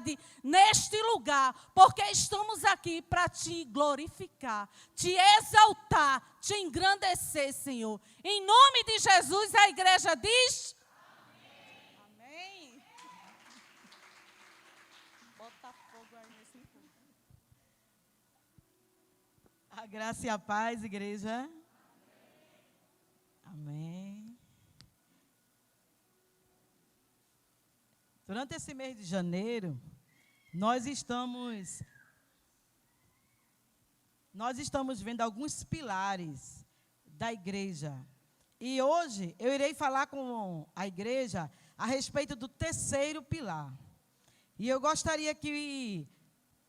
autoridade neste lugar, porque estamos aqui para te glorificar, te exaltar, te engrandecer, Senhor. Em nome de Jesus, a igreja diz... Amém. Amém. Bota fogo aí nesse fogo. A graça e a paz, igreja. Amém. Durante esse mês de janeiro, nós estamos vendo alguns pilares da igreja. E hoje eu irei falar com a igreja a respeito do terceiro pilar. E eu gostaria que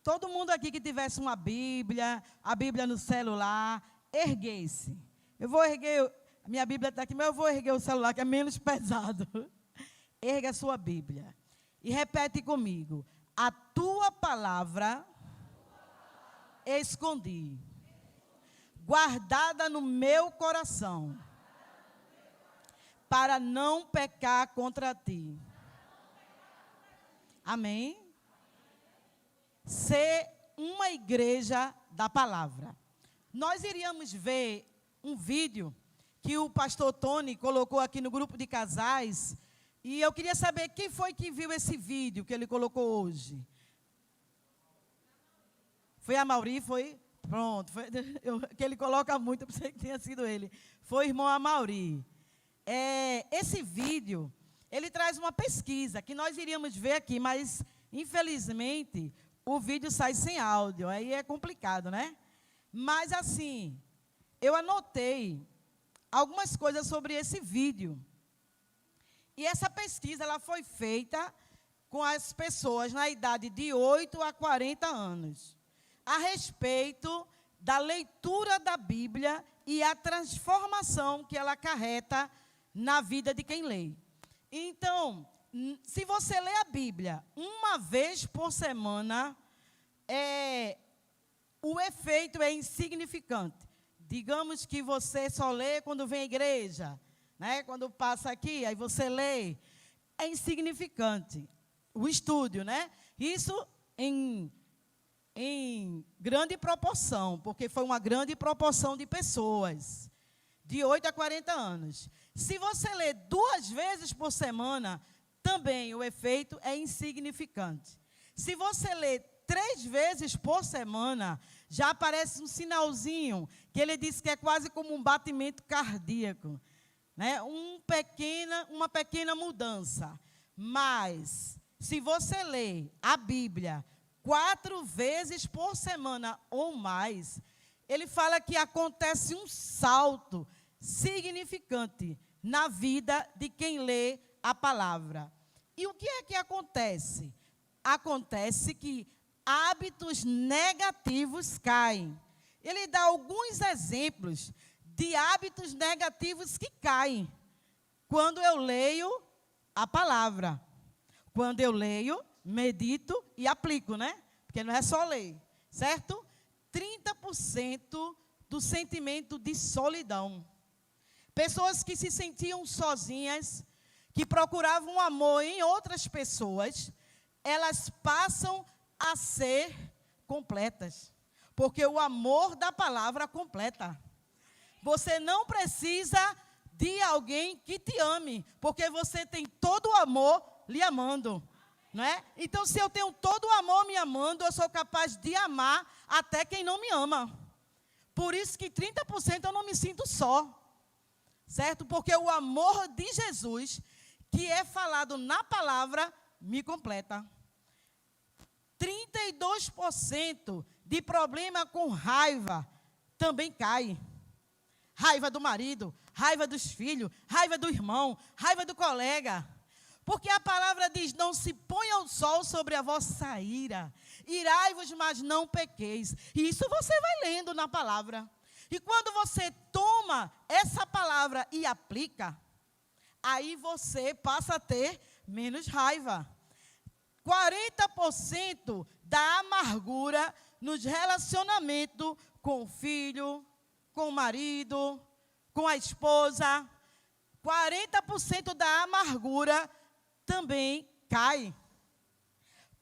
todo mundo aqui que tivesse uma Bíblia, a Bíblia no celular, erguesse. Eu vou erguer, a minha Bíblia está aqui, mas eu vou erguer o celular, que é menos pesado. Erga a sua Bíblia. E repete comigo. A tua palavra escondi, guardada no meu coração, para não pecar contra ti. Amém? Ser uma igreja da palavra. Nós iríamos ver um vídeo que o pastor Tony colocou aqui no grupo de casais. E eu queria saber quem foi que viu esse vídeo que ele colocou hoje. Foi a Mauri, foi? Pronto, foi, que ele coloca muito, eu pensei que tinha sido ele. Foi o irmão Amauri. Esse vídeo, ele traz uma pesquisa que nós iríamos ver aqui, mas, infelizmente, o vídeo sai sem áudio, aí é complicado, né? Mas, assim, eu anotei algumas coisas sobre esse vídeo. E essa pesquisa ela foi feita com as pessoas na idade de 8 a 40 anos, a respeito da leitura da Bíblia e a transformação que ela acarreta na vida de quem lê. Então, se você lê a Bíblia uma vez por semana, o efeito é insignificante. Digamos que você só lê quando vem à igreja, né? Quando passa aqui, aí você lê, é insignificante o estudo, né? Isso em grande proporção, porque foi uma grande proporção de pessoas, de 8 a 40 anos. Se você lê 2 vezes por semana, também o efeito é insignificante. Se você lê 3 vezes por semana, já aparece um sinalzinho, que ele diz que é quase como um batimento cardíaco. Né? Uma pequena mudança. Mas, se você lê a Bíblia 4 vezes por semana ou mais, ele fala que acontece um salto significante na vida de quem lê a palavra. E o que é que acontece? Acontece que hábitos negativos caem. Ele dá alguns exemplos de hábitos negativos que caem quando eu leio a palavra. Quando eu leio, medito e aplico, né? Porque não é só ler, certo? 30% do sentimento de solidão. Pessoas que se sentiam sozinhas, que procuravam amor em outras pessoas, elas passam a ser completas. Porque o amor da palavra completa. Você não precisa de alguém que te ame, porque você tem todo o amor lhe amando, não é? Então, se eu tenho todo o amor me amando, eu sou capaz de amar até quem não me ama. Por isso que 30% eu não me sinto só, certo? Porque o amor de Jesus, que é falado na palavra, me completa. 32% de problema com raiva também cai. Raiva do marido, raiva dos filhos, raiva do irmão, raiva do colega. Porque a palavra diz, não se ponha o sol sobre a vossa ira. Irai-vos, mas não pequeis. E isso você vai lendo na palavra. E quando você toma essa palavra e aplica, aí você passa a ter menos raiva. 40% da amargura nos relacionamentos com o filho, com o marido, com a esposa. 40% da amargura também cai.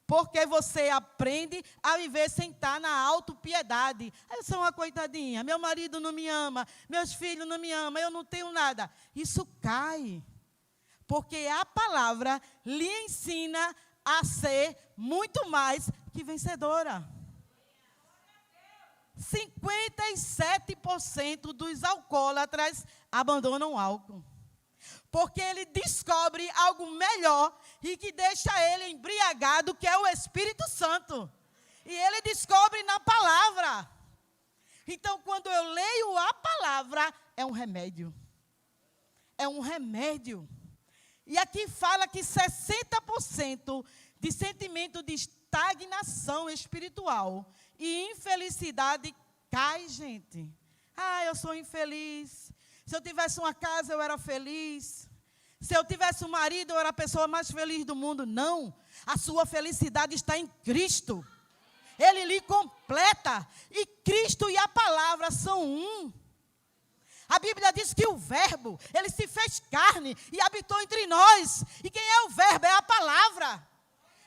Porque você aprende a viver sem estar na autopiedade. Eu sou uma coitadinha, meu marido não me ama, meus filhos não me amam, eu não tenho nada. Isso cai. Porque a palavra lhe ensina a ser muito mais que vencedora. 57% dos alcoólatras abandonam o álcool. Porque ele descobre algo melhor e que deixa ele embriagado, que é o Espírito Santo. E ele descobre na palavra. Então, quando eu leio a palavra, é um remédio. É um remédio. E aqui fala que 60% de sentimento de estagnação espiritual e infelicidade cai, gente. Ah, eu sou infeliz. Se eu tivesse uma casa, eu era feliz. Se eu tivesse um marido, eu era a pessoa mais feliz do mundo. Não. A sua felicidade está em Cristo. Ele lhe completa. E Cristo e a palavra são um. A Bíblia diz que o verbo, ele se fez carne e habitou entre nós. E quem é o verbo? É a palavra.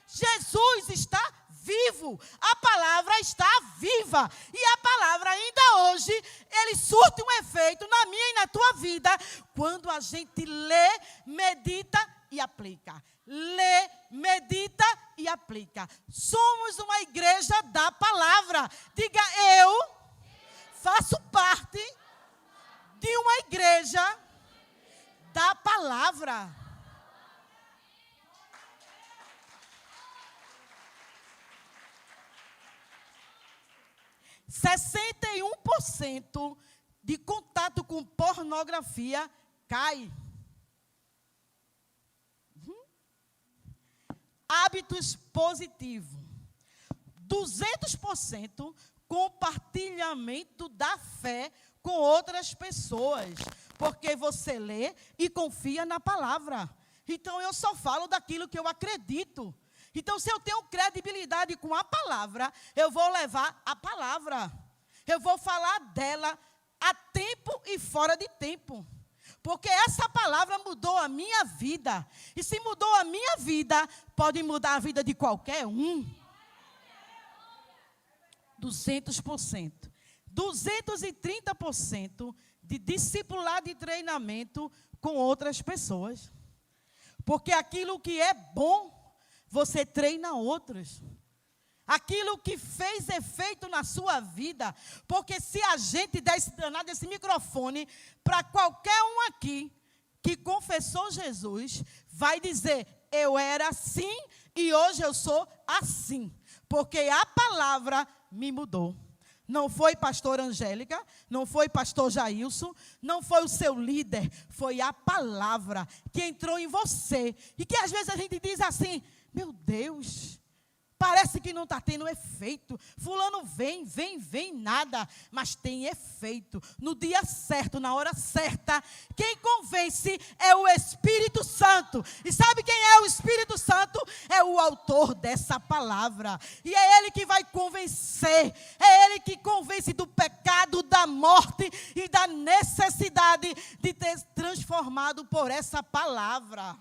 Jesus está vivo. A palavra está viva. E a palavra ainda hoje, ele surte um efeito na minha e na tua vida, quando a gente lê, medita e aplica. Lê, medita e aplica. Somos uma igreja da palavra. Diga, eu faço parte de uma igreja da palavra. %61% de contato com pornografia cai. Hábitos positivos. 200% compartilhamento da fé com outras pessoas. Porque você lê e confia na palavra. Então, eu só falo daquilo que eu acredito. Então, se eu tenho credibilidade com a palavra, eu vou levar a palavra. Eu vou falar dela a tempo e fora de tempo. Porque essa palavra mudou a minha vida. E se mudou a minha vida, pode mudar a vida de qualquer um. 200%. 230% de discipulado e treinamento com outras pessoas. Porque aquilo que é bom, você treina outros. Aquilo que fez efeito na sua vida. Porque se a gente der esse danado desse microfone para qualquer um aqui que confessou Jesus, vai dizer, eu era assim e hoje eu sou assim. Porque a palavra me mudou. Não foi pastor Angélica, não foi pastor Jailson, não foi o seu líder, foi a palavra que entrou em você. E que às vezes a gente diz assim, meu Deus, parece que não está tendo efeito. Fulano vem, nada, mas tem efeito. No dia certo, na hora certa, quem convence é o Espírito Santo. E sabe quem é o Espírito Santo? É o autor dessa palavra. E é ele que vai convencer. É ele que convence do pecado, da morte e da necessidade de ter transformado por essa palavra.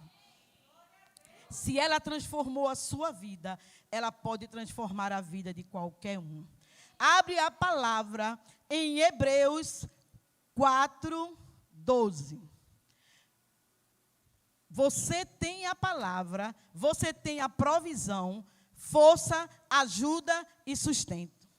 Se ela transformou a sua vida, ela pode transformar a vida de qualquer um. Abre a palavra em Hebreus 4:12. Você tem a palavra, você tem a provisão, força, ajuda e sustento.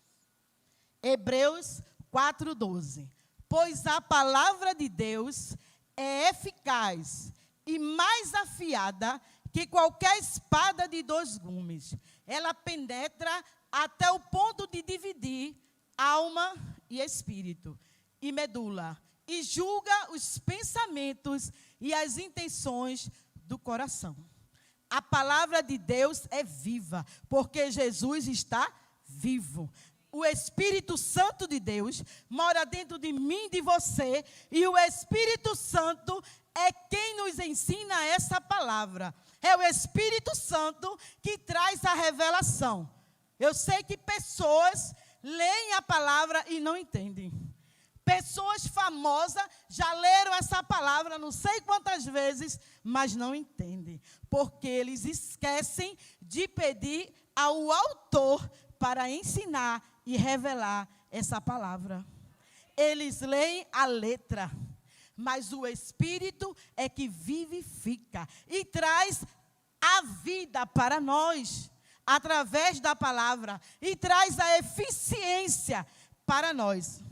Hebreus 4:12. Pois a palavra de Deus é eficaz e mais afiada que qualquer espada de 2 gumes. Ela penetra até o ponto de dividir alma e espírito, e medula, e julga os pensamentos e as intenções do coração. A palavra de Deus é viva, porque Jesus está vivo. O Espírito Santo de Deus mora dentro de mim e de você, e o Espírito Santo é quem nos ensina essa palavra. É o Espírito Santo que traz a revelação. Eu sei que pessoas leem a palavra e não entendem. Pessoas famosas já leram essa palavra não sei quantas vezes, mas não entendem. Porque eles esquecem de pedir ao autor para ensinar e revelar essa palavra. Eles leem a letra, mas o Espírito é que vivifica e traz a vida para nós, através da palavra, e traz a eficiência para nós.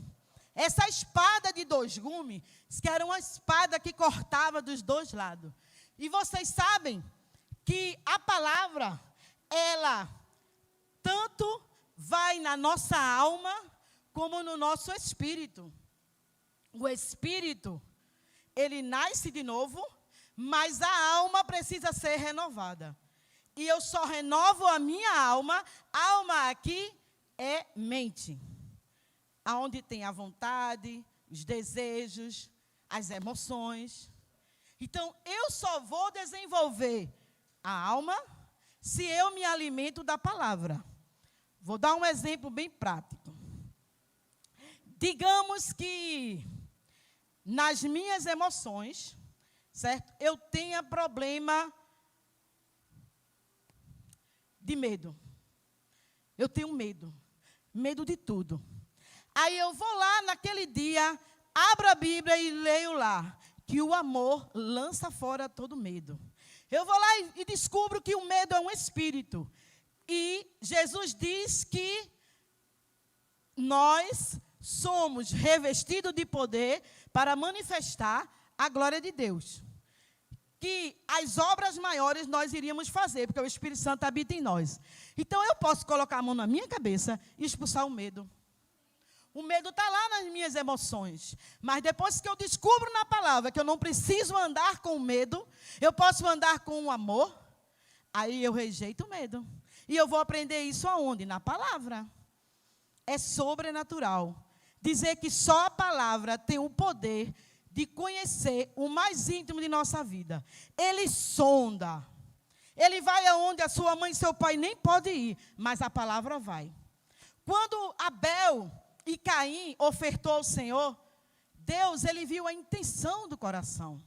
Essa espada de 2 gumes, que era uma espada que cortava dos 2 lados. E vocês sabem que a palavra, ela tanto vai na nossa alma, como no nosso espírito. O espírito, ele nasce de novo, mas a alma precisa ser renovada. E eu só renovo a minha alma. Alma aqui é mente. Aonde tem a vontade, os desejos, as emoções. Então, eu só vou desenvolver a alma se eu me alimento da palavra. Vou dar um exemplo bem prático. Digamos que nas minhas emoções, certo? Eu tenha problema de medo. Eu tenho medo. Medo de tudo. Aí eu vou lá naquele dia, abro a Bíblia e leio lá que o amor lança fora todo medo. Eu vou lá e descubro que o medo é um espírito. E Jesus diz que nós somos revestidos de poder para manifestar a glória de Deus. Que as obras maiores nós iríamos fazer, porque o Espírito Santo habita em nós. Então, eu posso colocar a mão na minha cabeça e expulsar o medo. O medo está lá nas minhas emoções. Mas depois que eu descubro na palavra que eu não preciso andar com medo, eu posso andar com o amor, aí eu rejeito o medo. E eu vou aprender isso aonde? Na palavra. É sobrenatural. Dizer que só a palavra tem o poder de conhecer o mais íntimo de nossa vida. Ele sonda. Ele vai aonde a sua mãe e seu pai nem podem ir, mas a palavra vai. Quando Abel e Caim ofertou ao Senhor, Deus, ele viu a intenção do coração.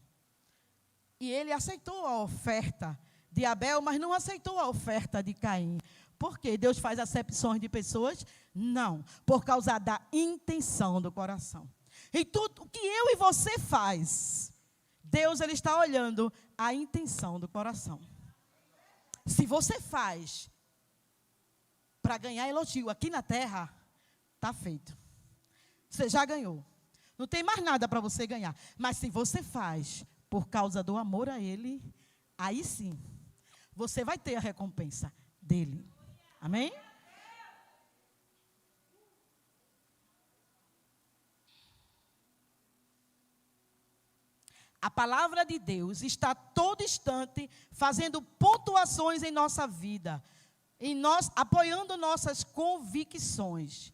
E ele aceitou a oferta de Abel, mas não aceitou a oferta de Caim. Por quê? Deus faz acepções de pessoas? Não, por causa da intenção do coração. E tudo o que eu e você faz, Deus, ele está olhando a intenção do coração. Se você faz para ganhar elogio aqui na terra, está feito. Você já ganhou. Não tem mais nada para você ganhar. Mas se você faz por causa do amor a Ele, aí sim, você vai ter a recompensa dEle. Amém? A palavra de Deus está todo instante fazendo pontuações em nossa vida, em nós, apoiando nossas convicções.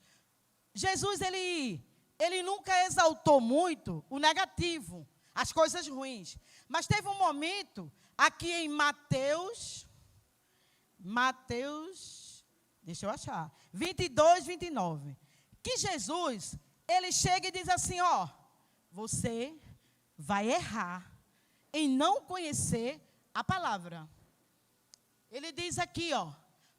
Jesus, ele nunca exaltou muito o negativo, as coisas ruins. Mas teve um momento aqui em Mateus, deixa eu achar, 22, 29, que Jesus, ele chega e diz assim, ó, você vai errar em não conhecer a palavra. Ele diz aqui, ó,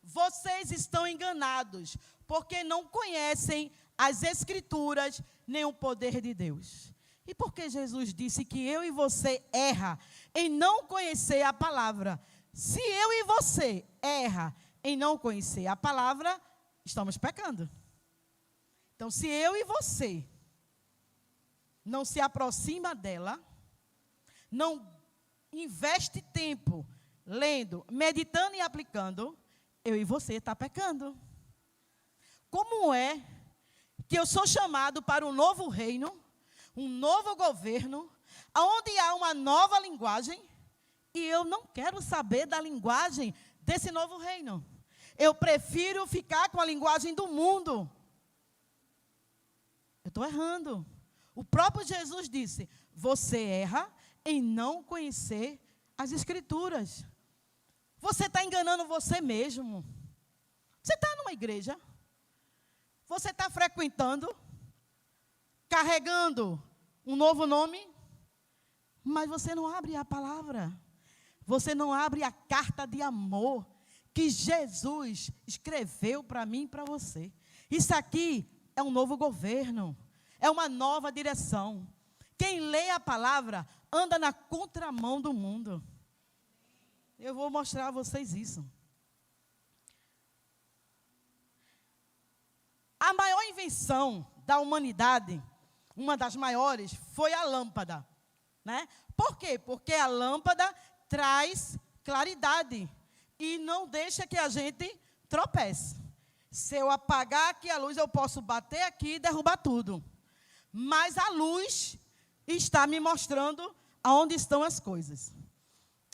vocês estão enganados, porque não conhecem as Escrituras, nem o poder de Deus. E por que Jesus disse que eu e você erra em não conhecer a palavra? Se eu e você erra em não conhecer a palavra, estamos pecando. Então, se eu e você não se aproxima dela, não investe tempo lendo, meditando e aplicando, eu e você está pecando. Como é que eu sou chamado para um novo reino, um novo governo, onde há uma nova linguagem, e eu não quero saber da linguagem desse novo reino. Eu prefiro ficar com a linguagem do mundo. Eu estou errando. O próprio Jesus disse, você erra em não conhecer as Escrituras. Você está enganando você mesmo. Você está numa igreja, você está frequentando, carregando um novo nome, mas você não abre a palavra. Você não abre a carta de amor que Jesus escreveu para mim e para você. Isso aqui é um novo governo, é uma nova direção. Quem lê a palavra anda na contramão do mundo. Eu vou mostrar a vocês isso. A maior invenção da humanidade, uma das maiores, foi a lâmpada, né? Por quê? Porque a lâmpada traz claridade e não deixa que a gente tropece. Se eu apagar aqui a luz, eu posso bater aqui e derrubar tudo. Mas a luz está me mostrando aonde estão as coisas.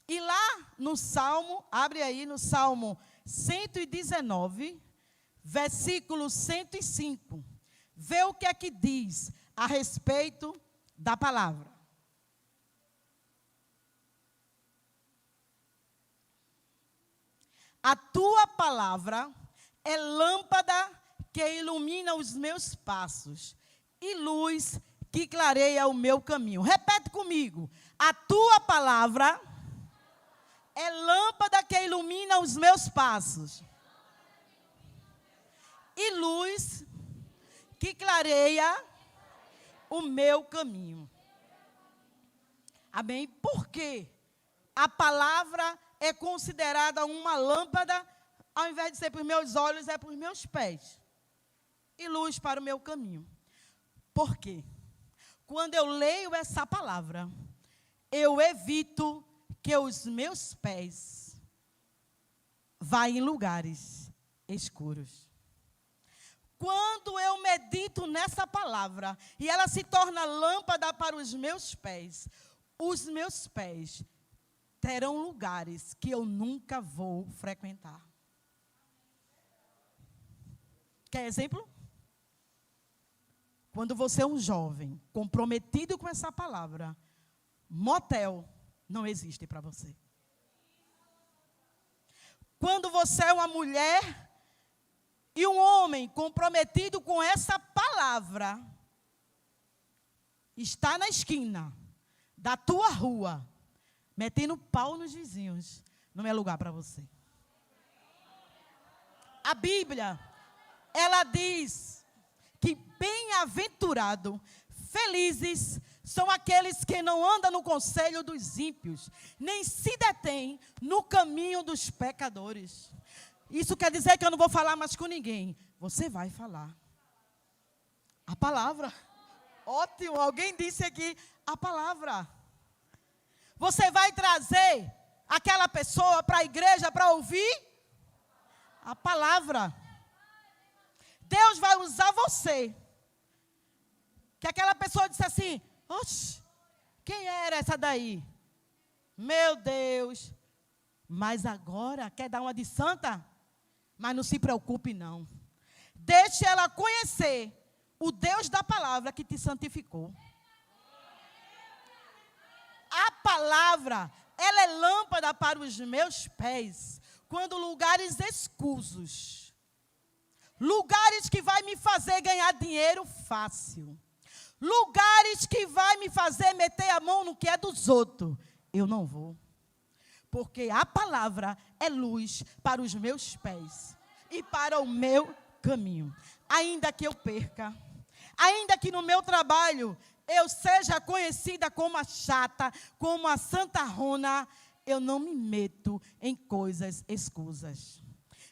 E lá no Salmo, abre aí no Salmo 119, versículo 105. Vê o que é que diz a respeito da palavra. A tua palavra é lâmpada que ilumina os meus passos e luz que clareia o meu caminho. Repete comigo. A tua palavra é lâmpada que ilumina os meus passos e luz que clareia o meu caminho. Amém? Por quê? A palavra é considerada uma lâmpada, ao invés de ser para os meus olhos, é para os meus pés. E luz para o meu caminho. Por quê? Quando eu leio essa palavra, eu evito que os meus pés vá em lugares escuros. Quando eu medito nessa palavra e ela se torna lâmpada para os meus pés terão lugares que eu nunca vou frequentar. Quer exemplo? Quando você é um jovem comprometido com essa palavra, motel não existe para você. Quando você é uma mulher e um homem comprometido com essa palavra, está na esquina da tua rua, metendo pau nos vizinhos, não é lugar para você. A Bíblia, ela diz que bem-aventurado, felizes são aqueles que não andam no conselho dos ímpios, nem se detêm no caminho dos pecadores. Isso quer dizer que eu não vou falar mais com ninguém. Você vai falar. A palavra. Ótimo, alguém disse aqui a palavra. Você vai trazer aquela pessoa para a igreja para ouvir a palavra. Deus vai usar você. Que aquela pessoa disse assim: oxe, quem era essa daí? Meu Deus. Mas agora quer dar uma de santa? Mas não se preocupe não. Deixe ela conhecer o Deus da palavra que te santificou. A palavra, ela é lâmpada para os meus pés, quando lugares escusos, lugares que vai me fazer ganhar dinheiro fácil, lugares que vai me fazer meter a mão no que é dos outros, eu não vou. Porque a palavra é luz para os meus pés e para o meu caminho. Ainda que eu perca, ainda que no meu trabalho eu seja conhecida como a chata, como a santarrona, eu não me meto em coisas escusas.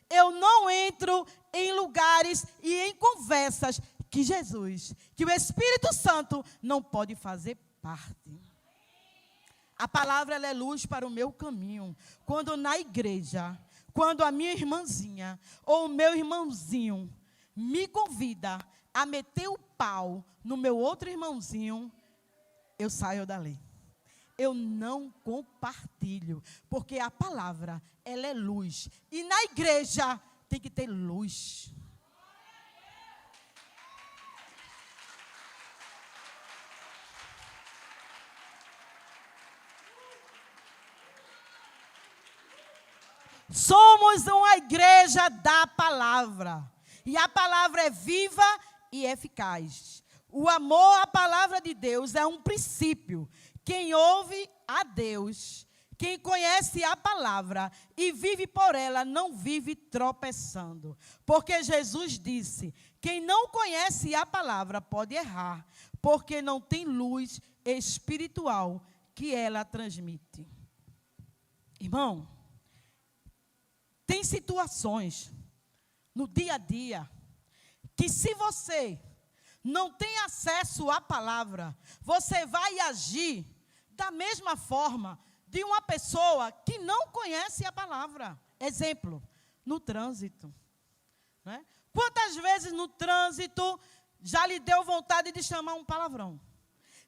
Eu não entro em lugares e em conversas que Jesus, que o Espírito Santo não pode fazer parte. A palavra ela é luz para o meu caminho. Quando na igreja, quando a minha irmãzinha ou o meu irmãozinho me convida a meter o pau no meu outro irmãozinho, eu saio dali. Eu não compartilho, porque a palavra ela é luz. E na igreja tem que ter luz. Somos uma igreja da palavra. E a palavra é viva e eficaz. O amor à palavra de Deus é um princípio. Quem ouve a Deus, Quem conhece a palavra e vive por ela, não vive tropeçando. Porque Jesus disse, quem não conhece a palavra pode errar, porque não tem luz espiritual que ela transmite. Irmão, tem situações no dia a dia que se você não tem acesso à palavra, você vai agir da mesma forma de uma pessoa que não conhece a palavra. Exemplo, no trânsito. Né? Quantas vezes no trânsito já lhe deu vontade de chamar um palavrão?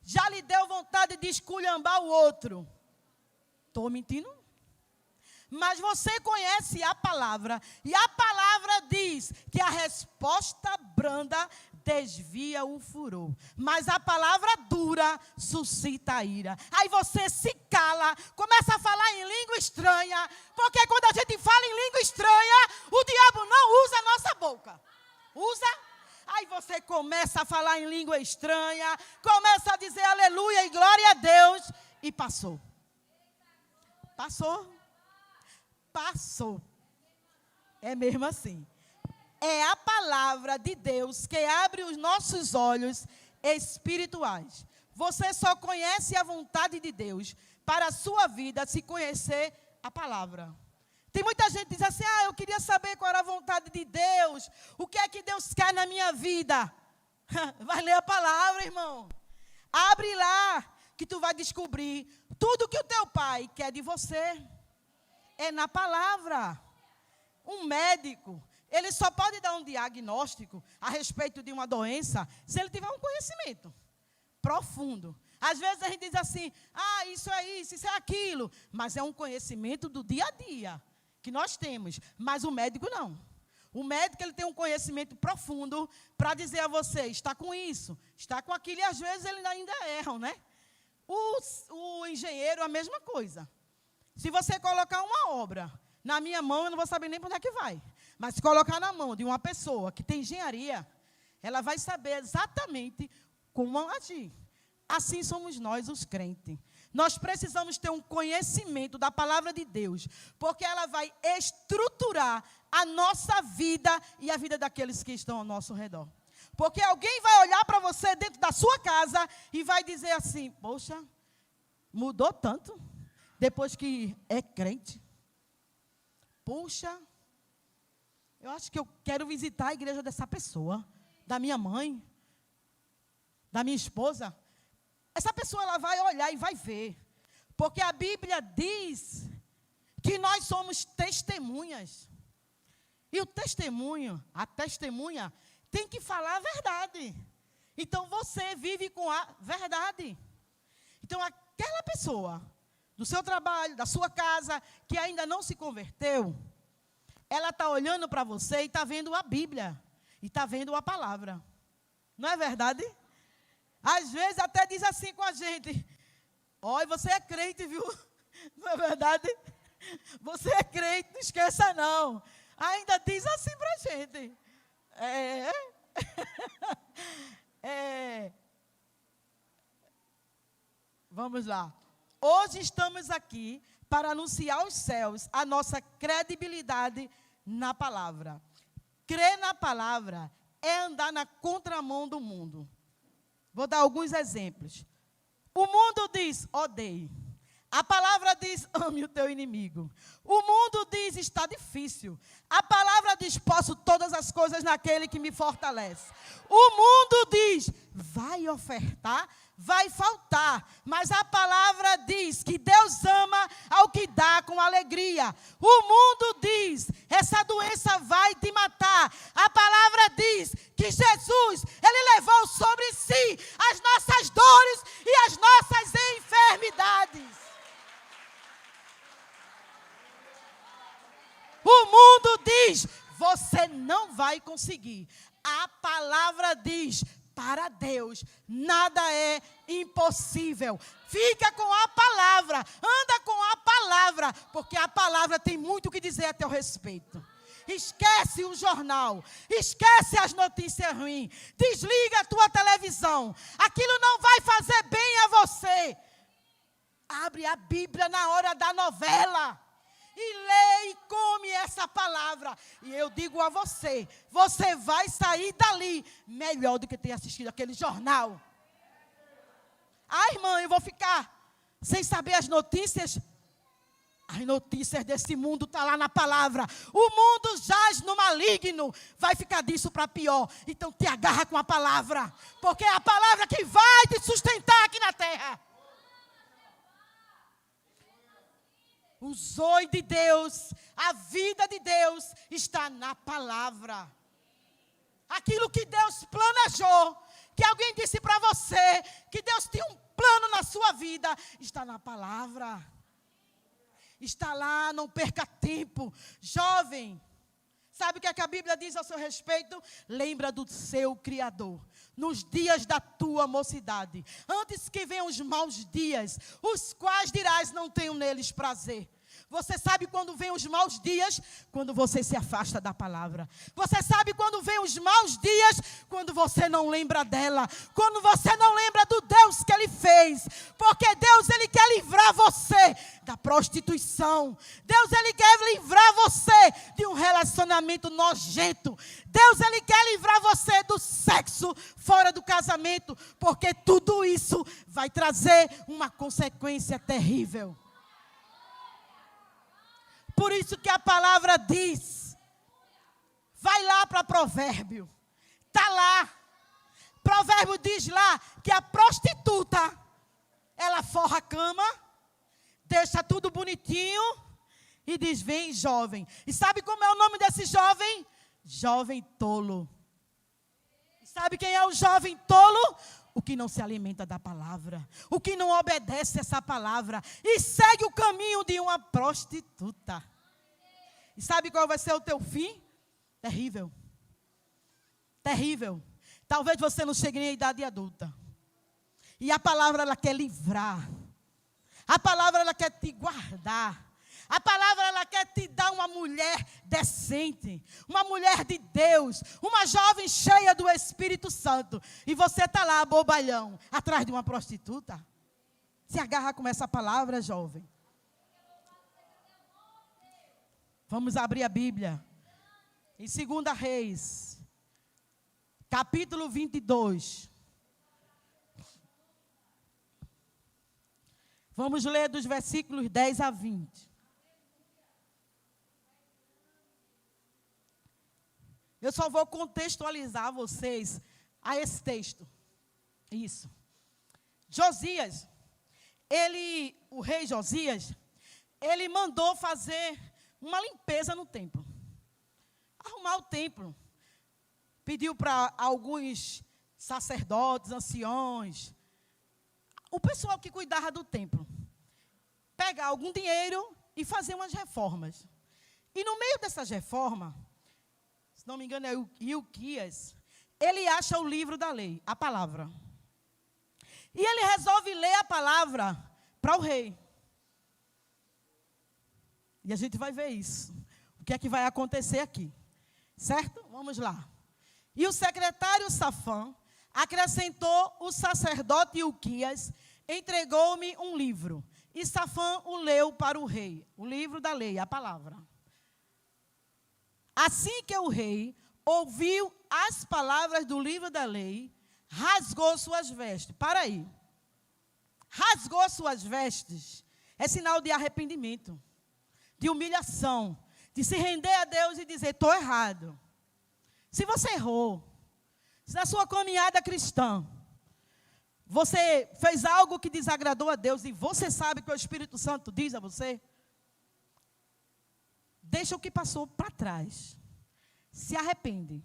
Já lhe deu vontade de esculhambar o outro? Estou mentindo? Mas você conhece a palavra, e a palavra diz que a resposta branda desvia o furor, mas a palavra dura suscita a ira. Aí você se cala, começa a falar em língua estranha, porque quando a gente fala em língua estranha, o diabo não usa a nossa boca. Usa? Aí você começa a falar em língua estranha, começa a dizer aleluia e glória a Deus, e passou. Passou. Passou. É mesmo assim. É a palavra de Deus que abre os nossos olhos espirituais. Você só conhece a vontade de Deus para a sua vida se conhecer a palavra. Tem muita gente que diz assim, eu queria saber qual era a vontade de Deus, o que é que Deus quer na minha vida. Vai ler a palavra, irmão. Abre lá, que tu vai descobrir tudo que o teu pai quer de você. É na palavra. Um médico, ele só pode dar um diagnóstico a respeito de uma doença se ele tiver um conhecimento profundo. Às vezes a gente diz assim, isso é isso é aquilo. Mas é um conhecimento do dia a dia que nós temos. Mas o médico não. O médico, ele tem um conhecimento profundo para dizer a você, está com isso, está com aquilo. E às vezes ele ainda erram, né? O engenheiro, a mesma coisa. Se você colocar uma obra na minha mão, eu não vou saber nem para onde é que vai. Mas se colocar na mão de uma pessoa que tem engenharia, ela vai saber exatamente como agir. Assim somos nós, os crentes. Nós precisamos ter um conhecimento da palavra de Deus, porque ela vai estruturar a nossa vida e a vida daqueles que estão ao nosso redor. Porque alguém vai olhar para você dentro da sua casa e vai dizer assim, poxa, mudou tanto depois que é crente. Puxa, eu acho que eu quero visitar a igreja dessa pessoa, da minha mãe, da minha esposa. Essa pessoa, ela vai olhar e vai ver. Porque a Bíblia diz que nós somos testemunhas. E o testemunho, a testemunha, tem que falar a verdade. Então, você vive com a verdade. Então, aquela pessoa do seu trabalho, da sua casa, que ainda não se converteu, ela está olhando para você e está vendo a Bíblia, e está vendo a palavra. Não é verdade? Às vezes até diz assim com a gente, olha, você é crente, viu? Não é verdade? Você é crente, não esqueça não. Ainda diz assim para a gente. Vamos lá. Hoje estamos aqui para anunciar aos céus a nossa credibilidade na palavra. Crer na palavra é andar na contramão do mundo. Vou dar alguns exemplos. O mundo diz, odeie. A palavra diz, ame o teu inimigo. O mundo diz, está difícil. A palavra diz, posso todas as coisas naquele que me fortalece. O mundo diz, vai ofertar, vai faltar. Mas a palavra diz que Deus ama ao que dá com alegria. O mundo diz, essa doença vai te matar. A palavra diz que Jesus, Ele levou sobre si as nossas dores e as nossas enfermidades. O mundo diz, você não vai conseguir. A palavra diz, para Deus, nada é impossível. Fica com a palavra, anda com a palavra, porque a palavra tem muito o que dizer a teu respeito. Esquece o jornal, esquece as notícias ruins, desliga a tua televisão. Aquilo não vai fazer bem a você. Abre a Bíblia na hora da novela. E lê e come essa palavra. E eu digo a você, você vai sair dali melhor do que ter assistido aquele jornal. Ah, irmã, eu vou ficar sem saber as notícias. As notícias desse mundo estão lá na palavra. O mundo jaz no maligno. Vai ficar disso para pior. Então te agarra com a palavra. Porque é a palavra que vai te sustentar aqui na terra. O zoe de Deus, a vida de Deus está na palavra. Aquilo que Deus planejou, que alguém disse para você, que Deus tinha um plano na sua vida, está na palavra. Está lá, não perca tempo. Jovem, sabe o que a Bíblia diz ao seu respeito? Lembra do seu Criador. Nos dias da tua mocidade. Antes que venham os maus dias, os quais dirás não tenho neles prazer. Você sabe quando vem os maus dias? Quando você se afasta da palavra. Você sabe quando vem os maus dias? Quando você não lembra dela. Quando você não lembra do Deus que Ele fez. Porque Deus, Ele quer livrar você da prostituição. Deus, Ele quer livrar você de um relacionamento nojento. Deus, Ele quer livrar você do sexo fora do casamento. Porque tudo isso vai trazer uma consequência terrível. Por isso que a palavra diz, vai lá para Provérbio, está lá. Provérbio diz lá que a prostituta, ela forra a cama, deixa tudo bonitinho e diz, vem jovem. E sabe como é o nome desse jovem? Jovem tolo. E sabe quem é o jovem tolo? O que não se alimenta da palavra, o que não obedece essa palavra e segue o caminho de uma prostituta. E sabe qual vai ser o teu fim? Terrível. Terrível. Talvez você não chegue nem à idade adulta. E a palavra, ela quer livrar. A palavra, ela quer te guardar. A palavra, ela quer te dar uma mulher decente, uma mulher de Deus, uma jovem cheia do Espírito Santo. E você está lá, bobalhão, atrás de uma prostituta. Se agarra com essa palavra, jovem. Vamos abrir a Bíblia. Em 2 Reis, capítulo 22. Vamos ler dos versículos 10 a 20. Eu só vou contextualizar vocês a esse texto. Isso. Josias, o rei Josias, ele mandou fazer uma limpeza no templo. Arrumar o templo. Pediu para alguns sacerdotes, anciões, o pessoal que cuidava do templo, pegar algum dinheiro e fazer umas reformas. E no meio dessas reformas, se não me engano é Ilquias, ele acha o livro da lei, a palavra. E ele resolve ler a palavra para o rei. E a gente vai ver isso. O que é que vai acontecer aqui? Certo? Vamos lá. E o secretário Safã acrescentou o sacerdote Ilquias, entregou-me um livro. E Safã o leu para o rei. O livro da lei, a palavra. Assim que o rei ouviu as palavras do livro da lei, rasgou suas vestes. Para aí. Rasgou suas vestes é sinal de arrependimento, de humilhação, de se render a Deus e dizer, estou errado. Se você errou, se na sua caminhada cristã, você fez algo que desagradou a Deus e você sabe que o Espírito Santo diz a você, deixa o que passou para trás. Se arrepende.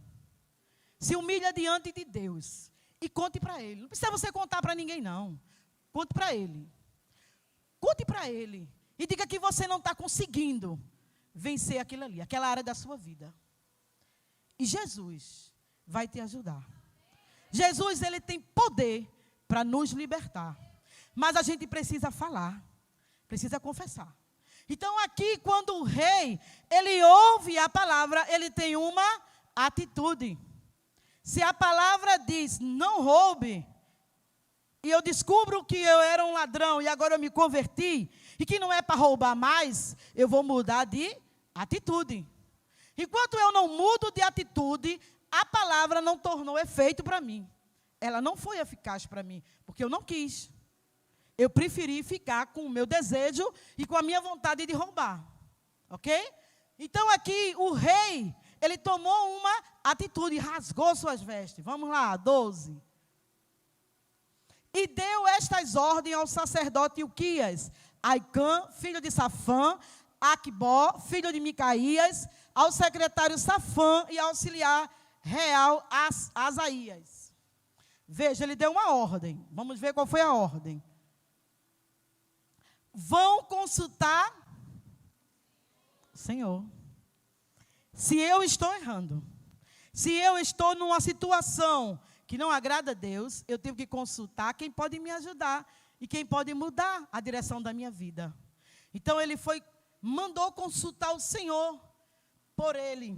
Se humilha diante de Deus. E conte para Ele. Não precisa você contar para ninguém, não. Conte para Ele. Conte para Ele. E diga que você não está conseguindo vencer aquilo ali, aquela área da sua vida. E Jesus vai te ajudar. Jesus, Ele tem poder para nos libertar. Mas a gente precisa falar. Precisa confessar. Então aqui, quando o rei, ele ouve a palavra, ele tem uma atitude. Se a palavra diz, não roube, e eu descubro que eu era um ladrão e agora eu me converti, e que não é para roubar mais, eu vou mudar de atitude. Enquanto eu não mudo de atitude, a palavra não tornou efeito para mim. Ela não foi eficaz para mim, porque eu não quis. Eu preferi ficar com o meu desejo e com a minha vontade de roubar. Ok? Então aqui o rei, ele tomou uma atitude, rasgou suas vestes. Vamos lá, 12. E deu estas ordens ao sacerdote Ilquias, Aicã, filho de Safã, Aquibó, filho de Micaías, ao secretário Safã e auxiliar real Asaías. Veja, ele deu uma ordem. Vamos ver qual foi a ordem. Vão consultar o Senhor. Se eu estou errando, se eu estou numa situação que não agrada a Deus, eu tenho que consultar quem pode me ajudar e quem pode mudar a direção da minha vida. Então ele mandou consultar o Senhor por ele.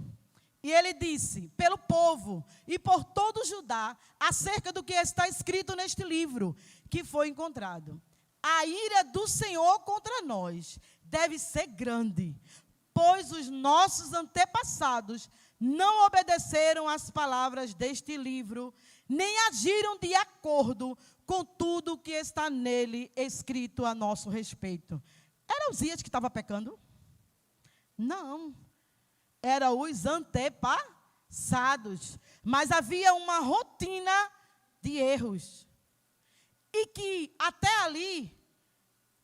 E ele disse, pelo povo e por todo Judá, acerca do que está escrito neste livro, que foi encontrado. A ira do Senhor contra nós deve ser grande, pois os nossos antepassados não obedeceram às palavras deste livro, nem agiram de acordo com tudo que está nele escrito a nosso respeito. Era Uzias que estava pecando? Não. Era os antepassados. Mas havia uma rotina de erros. E que até ali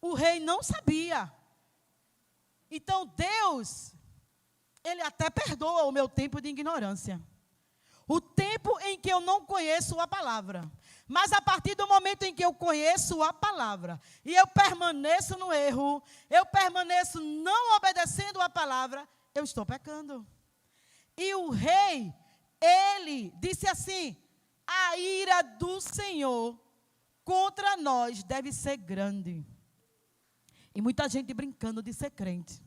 o rei não sabia. Então Deus, ele até perdoa o meu tempo de ignorância. O tempo em que eu não conheço a palavra. Mas a partir do momento em que eu conheço a palavra, e eu permaneço no erro, eu permaneço não obedecendo a palavra, eu estou pecando. E o rei, ele disse assim, a ira do Senhor contra nós deve ser grande. E muita gente brincando de ser crente.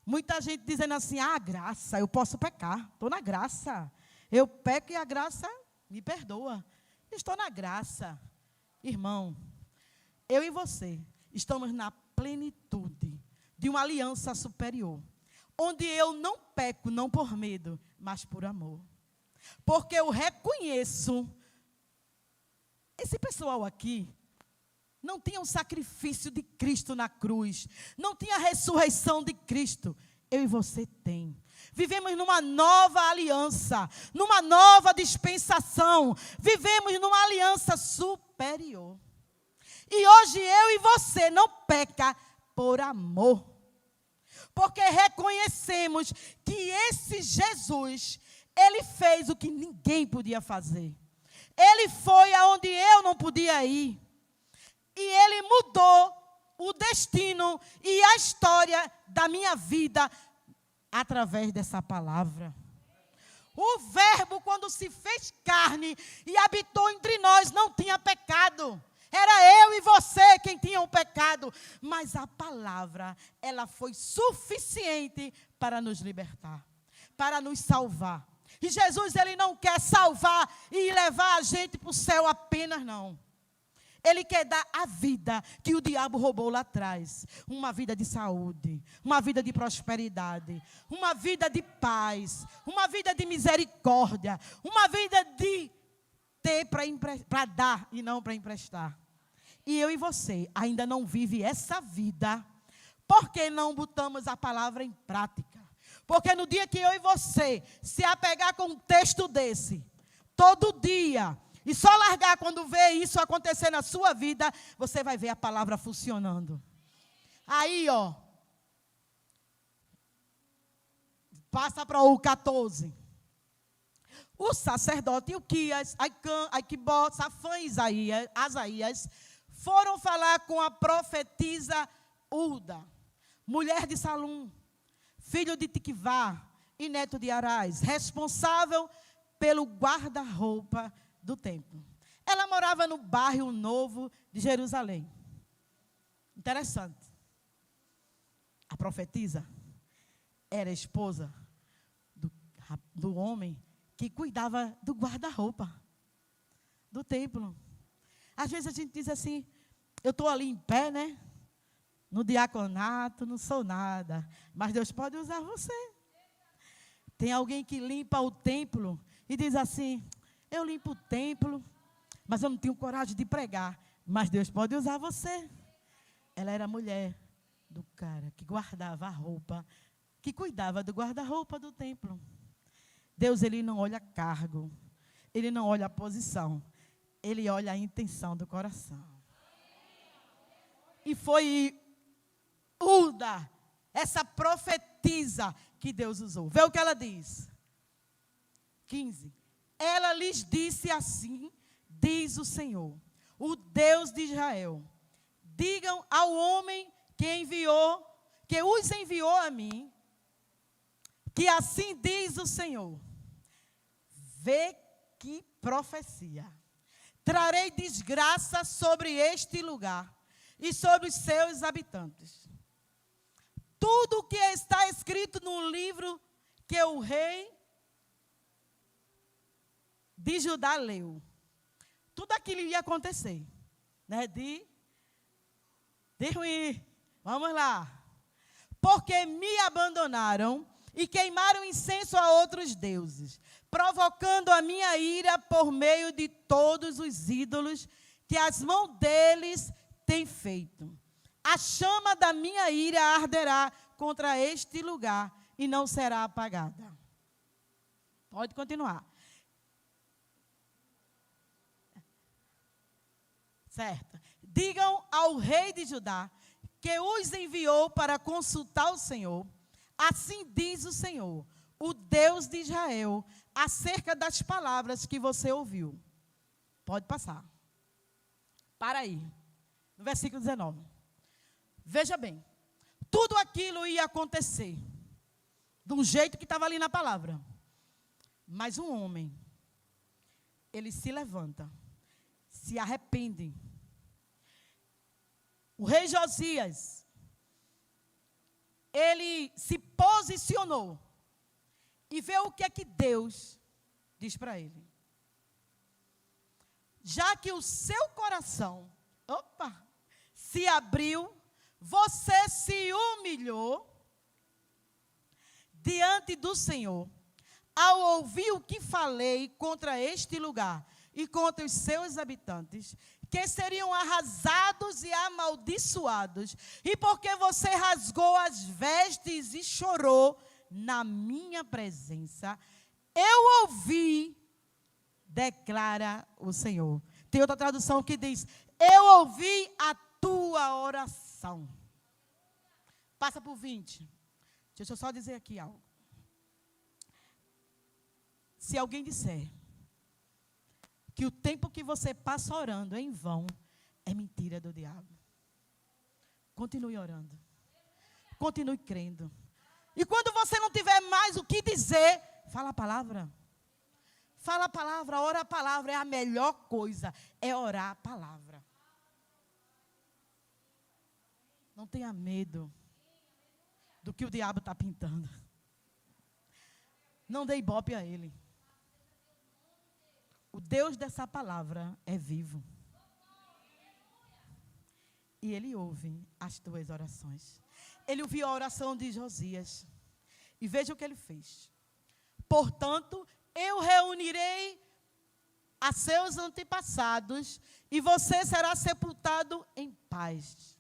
Muita gente dizendo assim, graça, eu posso pecar, estou na graça. Eu peco e a graça me perdoa. Estou na graça. Irmão, eu e você estamos na plenitude de uma aliança superior. Onde eu não peco, não por medo, mas por amor. Porque eu reconheço, esse pessoal aqui não tinha um sacrifício de Cristo na cruz, não tinha a ressurreição de Cristo. Eu e você tem. Vivemos numa nova aliança, numa nova dispensação. Vivemos numa aliança superior. E hoje eu e você não peca por amor. Porque reconhecemos que esse Jesus, ele fez o que ninguém podia fazer. Ele foi aonde eu não podia ir. E ele mudou o destino e a história da minha vida através dessa palavra. O verbo, quando se fez carne e habitou entre nós, não tinha pecado. Era eu e você quem tinham o pecado. Mas a palavra, ela foi suficiente para nos libertar, para nos salvar. E Jesus, ele não quer salvar e levar a gente para o céu apenas, não. Ele quer dar a vida que o diabo roubou lá atrás. Uma vida de saúde, uma vida de prosperidade, uma vida de paz, uma vida de misericórdia, uma vida de ter para dar e não para emprestar. E eu e você ainda não vive essa vida, porque não botamos a palavra em prática. Porque no dia que eu e você se apegar com um texto desse, todo dia, e só largar quando vê isso acontecer na sua vida, você vai ver a palavra funcionando. Aí, passa para o 14. O sacerdote Ilquias, Aicã, Aquibó, Safã e Asaías foram falar com a profetisa Ulda, mulher de Salum, filho de Tiquivá e neto de Arás, responsável pelo guarda-roupa do templo. Ela morava no bairro Novo de Jerusalém. Interessante. A profetisa era esposa do homem que cuidava do guarda-roupa do templo. Às vezes a gente diz assim, eu estou ali em pé, né? No diaconato, não sou nada. Mas Deus pode usar você. Tem alguém que limpa o templo e diz assim, eu limpo o templo, mas eu não tenho coragem de pregar. Mas Deus pode usar você. Ela era mulher do cara que guardava a roupa, que cuidava do guarda-roupa do templo. Deus, Ele não olha cargo, Ele não olha a posição, Ele olha a intenção do coração. E foi Hulda, essa profetisa que Deus usou. Vê o que ela diz. 15. Ela lhes disse assim, diz o Senhor, o Deus de Israel, digam ao homem que os enviou a mim, que assim diz o Senhor, vê que profecia, trarei desgraça sobre este lugar e sobre os seus habitantes. Tudo o que está escrito no livro que o rei de Judá leu, tudo aquilo ia acontecer, né? De ruim. Vamos lá. Porque me abandonaram e queimaram incenso a outros deuses, provocando a minha ira por meio de todos os ídolos que as mãos deles têm feito. A chama da minha ira arderá contra este lugar e não será apagada. Pode continuar. Certo. Digam ao rei de Judá que os enviou para consultar o Senhor. Assim diz o Senhor, o Deus de Israel, acerca das palavras que você ouviu. Pode passar. Para aí. No versículo 19. Veja bem. Tudo aquilo ia acontecer de um jeito que estava ali na palavra. Mas um homem, ele se levanta, se arrepende. O rei Josias, ele se posicionou e vê o que é que Deus diz para ele. Já que o seu coração, se abriu, você se humilhou diante do Senhor, ao ouvir o que falei contra este lugar e contra os seus habitantes, que seriam arrasados e amaldiçoados, e porque você rasgou as vestes e chorou na minha presença, eu ouvi, declara o Senhor. Tem outra tradução que diz, eu ouvi a tua oração. Passa por 20. Deixa eu só dizer aqui algo. Se alguém disser que o tempo que você passa orando é em vão, é mentira do diabo. Continue orando. Continue crendo. E quando você não tiver mais o que dizer, fala a palavra. Fala a palavra, ora a palavra. É a melhor coisa, é orar a palavra. Não tenha medo do que o diabo está pintando. Não dê ibope a ele. O Deus dessa palavra é vivo. E Ele ouve as tuas orações. Ele ouviu a oração de Josias. E veja o que ele fez. Portanto, eu reunirei a seus antepassados e você será sepultado em paz.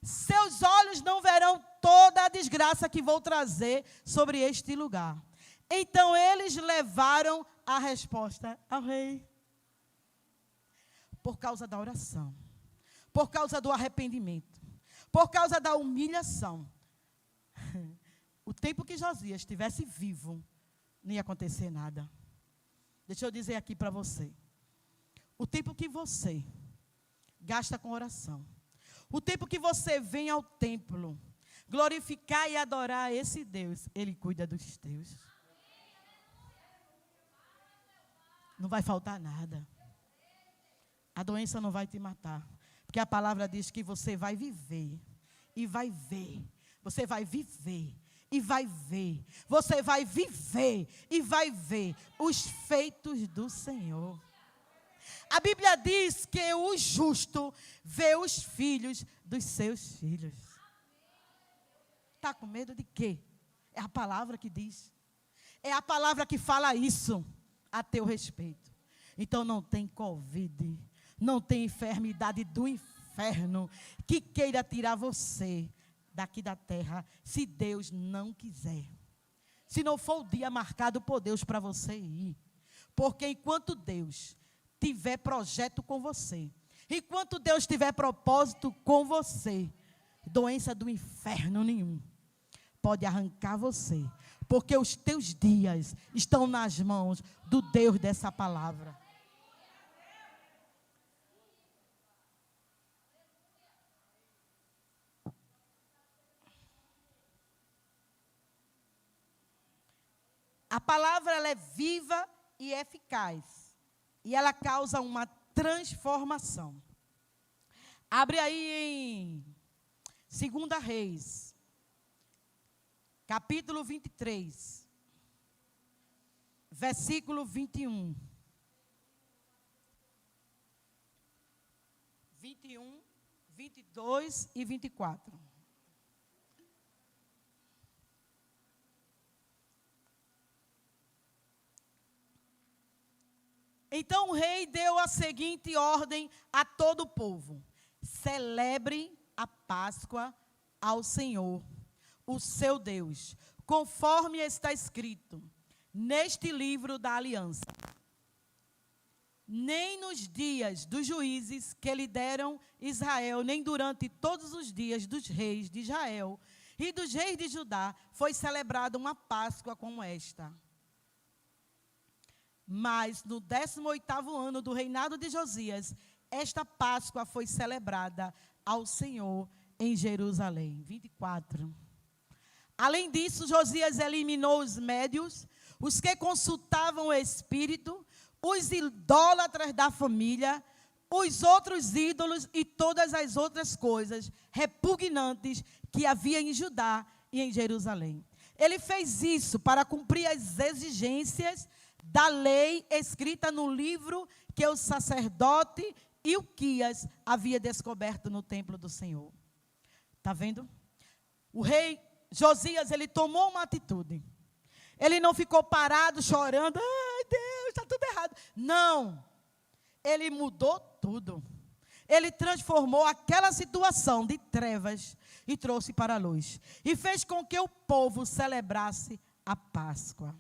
Seus olhos não verão toda a desgraça que vou trazer sobre este lugar. Então eles levaram a resposta ao rei. Por causa da oração, por causa do arrependimento, por causa da humilhação. O tempo que Josias estivesse vivo, não ia acontecer nada. Deixa eu dizer aqui para você. O tempo que você gasta com oração, o tempo que você vem ao templo, glorificar e adorar esse Deus, Ele cuida dos teus. Não vai faltar nada. A doença não vai te matar. Porque a palavra diz que você vai viver e vai ver. Você vai viver e vai ver. Você vai viver e vai ver os feitos do Senhor. A Bíblia diz que o justo vê os filhos dos seus filhos. Está com medo de quê? É a palavra que diz. É a palavra que fala isso a teu respeito. Então não tem Covid, não tem enfermidade do inferno que queira tirar você daqui da terra, se Deus não quiser. Se não for o dia marcado por Deus para você ir. Porque enquanto Deus tiver projeto com você, enquanto Deus tiver propósito com você, doença do inferno nenhum pode arrancar você. Porque os teus dias estão nas mãos do Deus dessa palavra. A palavra ela é viva e eficaz. E ela causa uma transformação. Abre aí em 2 Reis, capítulo 23, versículo 21. 21, 22 e 24. Então o rei deu a seguinte ordem a todo o povo: celebre a Páscoa ao Senhor, o seu Deus, conforme está escrito neste livro da aliança. Nem nos dias dos juízes que lhe deram Israel, nem durante todos os dias dos reis de Israel e dos reis de Judá, foi celebrada uma Páscoa como esta. Mas no 18º ano do reinado de Josias, esta Páscoa foi celebrada ao Senhor em Jerusalém. 24. Além disso, Josias eliminou os médios, os que consultavam o espírito, os idólatras da família, os outros ídolos e todas as outras coisas repugnantes que havia em Judá e em Jerusalém. Ele fez isso para cumprir as exigências da lei escrita no livro que o sacerdote Ilquias havia descoberto no templo do Senhor. Está vendo? O rei Josias, ele tomou uma atitude. Ele não ficou parado chorando. Ai, Deus, está tudo errado. Não. Ele mudou tudo. Ele transformou aquela situação de trevas e trouxe para a luz. E fez com que o povo celebrasse a Páscoa.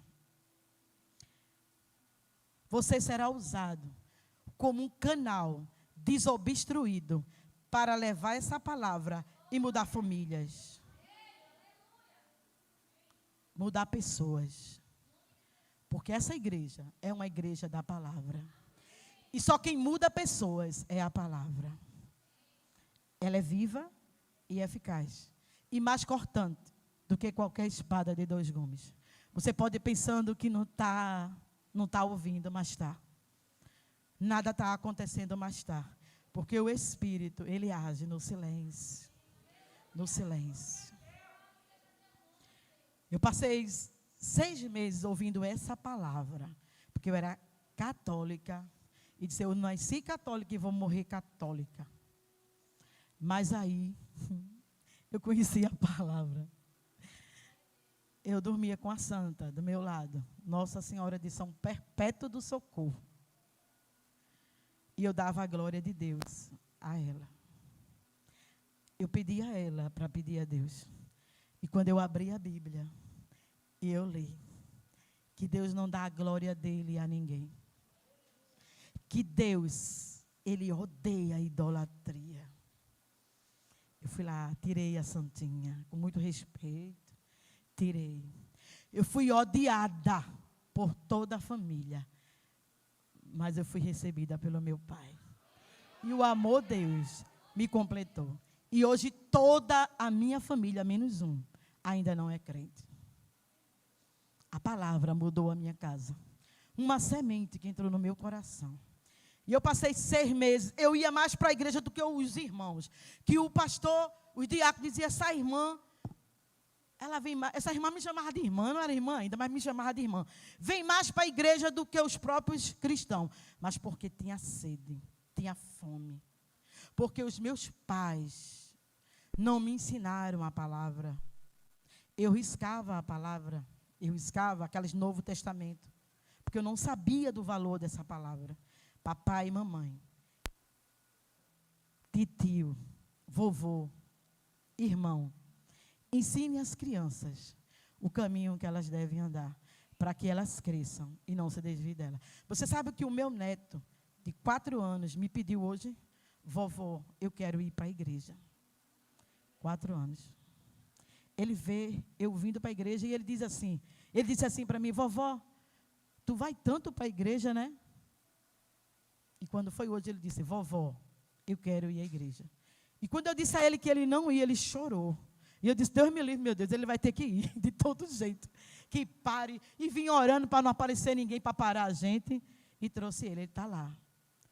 Você será usado como um canal desobstruído para levar essa palavra e mudar famílias. Mudar pessoas. Porque essa igreja é uma igreja da palavra. E só quem muda pessoas é a palavra. Ela é viva e eficaz. E mais cortante do que qualquer espada de 2 gumes. Você pode ir pensando que não está ouvindo, mas está. Nada está acontecendo, mas está. Porque o Espírito, ele age no silêncio. No silêncio. Eu passei 6 meses ouvindo essa palavra. Porque eu era católica. E disse, eu nasci católica e vou morrer católica. Mas aí, eu conheci a palavra. Eu dormia com a santa do meu lado, Nossa Senhora de São Perpétuo do Socorro. E eu dava a glória de Deus a ela. Eu pedia a ela para pedir a Deus. E quando eu abri a Bíblia, e eu li, que Deus não dá a glória dele a ninguém. Que Deus, ele odeia a idolatria. Eu fui lá, tirei a santinha, com muito respeito. Tirei. Eu fui odiada por toda a família. Mas eu fui recebida pelo meu pai. E o amor de Deus me completou. E hoje toda a minha família, menos um, ainda não é crente. A palavra mudou a minha casa. Uma semente que entrou no meu coração. E eu passei 6 meses, eu ia mais para a igreja do que os irmãos. Que o pastor, os diáconos diziam, essa irmã Ela vem mais, essa irmã me chamava de irmã, não era irmã ainda, mas me chamava de irmã. Vem mais para a igreja do que os próprios cristãos. Mas porque tinha sede, tinha fome. Porque os meus pais não me ensinaram a palavra. Eu riscava a palavra. Eu riscava aqueles Novo Testamento. Porque eu não sabia do valor dessa palavra. Papai e mamãe. Tio, vovô, irmão. Ensine as crianças o caminho que elas devem andar, para que elas cresçam e não se desviem dela. Você sabe que o meu neto, de 4 anos, me pediu hoje, vovó, eu quero ir para a igreja. 4 anos. Ele vê eu vindo para a igreja e ele disse assim para mim, vovó, tu vai tanto para a igreja, né? E quando foi hoje, ele disse, vovó, eu quero ir à igreja. E quando eu disse a ele que ele não ia, ele chorou. E eu disse, Deus me livre, meu Deus, ele vai ter que ir, de todo jeito. Que pare. E vim orando para não aparecer ninguém para parar a gente. E trouxe ele está lá,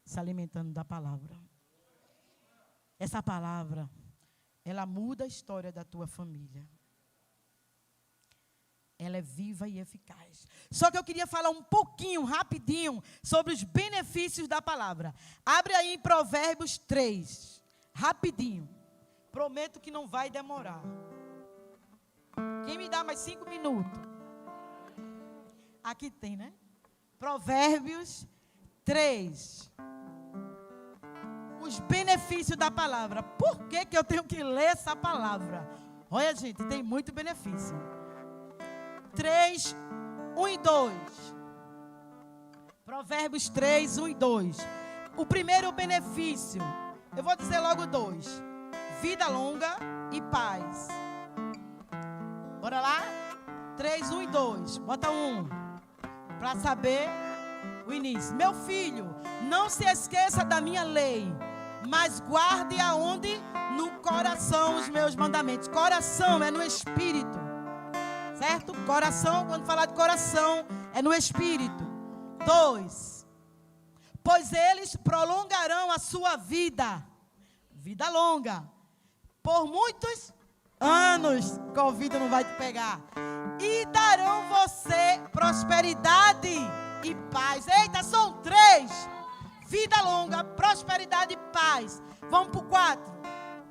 se alimentando da palavra. Essa palavra, ela muda a história da tua família. Ela é viva e eficaz. Só que eu queria falar um pouquinho, rapidinho, sobre os benefícios da palavra. Abre aí em Provérbios 3, rapidinho. Prometo que não vai demorar. Quem me dá mais 5 minutos? Aqui tem, né? Provérbios 3. Os benefícios da palavra. Por que eu tenho que ler essa palavra? Olha, gente, tem muito benefício. 3, 1 e 2. Provérbios 3, 1 e 2. O primeiro benefício, eu vou dizer logo 2. Vida longa e paz. Bora lá? 3, 1 e 2. Bota 1. Para saber o início. Meu filho, não se esqueça da minha lei, mas guarde aonde? No coração os meus mandamentos. Coração é no espírito. Certo? Coração, quando falar de coração, é no espírito. 2. Pois eles prolongarão a sua vida. Vida longa. Por muitos anos, Covid não vai te pegar. E darão você prosperidade e paz. Eita, são 3. Vida longa, prosperidade e paz. Vamos para o 4.